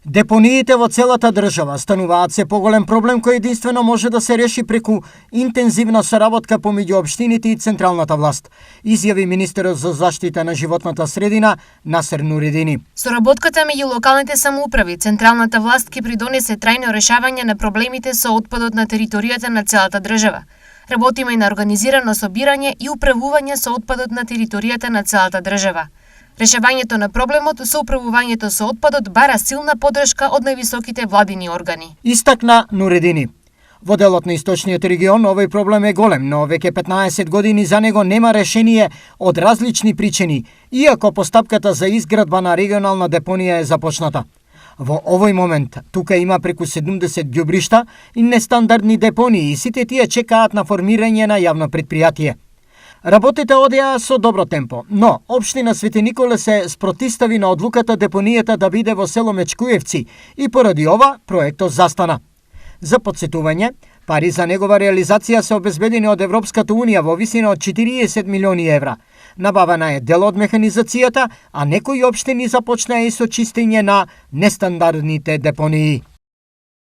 Депониите во целата држава стануваат се поголем проблем кој единствено може да се реши преку интензивна соработка помеѓу општините и централната власт, изјави министерот за заштита на животната средина Насер Нуридини. Соработката меѓу локалните самоуправи, централната власт ќе придонесе трајно решавање на проблемите со отпадот на територијата на целата држава. Работиме и на организирано собирање и управување со отпадот на територијата на целата држава. Решавањето на проблемот со управувањето со отпадот бара силна поддршка од највисоките владини органи. Истакна Нуредини. Во делот на источниот регион овој проблем е голем, но веќе 15 години за него нема решение од различни причини, иако постапката за изградба на регионална депонија е започната. Во овој момент тука има преку 70 ѓубришта и нестандардни депонии и сите тие чекаат на формирање на јавно предпријатие. Работите одеа со добро темпо, но општина Свети Николе се спротистави на одлуката депонијата да биде во село Мечкуевци и поради ова проектот застана. За подсетување, пари за негова реализација се обезбедени од Европската Унија во висина од 40 милиони евра. Набавена е дел од механизацијата, а некои општини започнаа и со чистење на нестандардните депонии.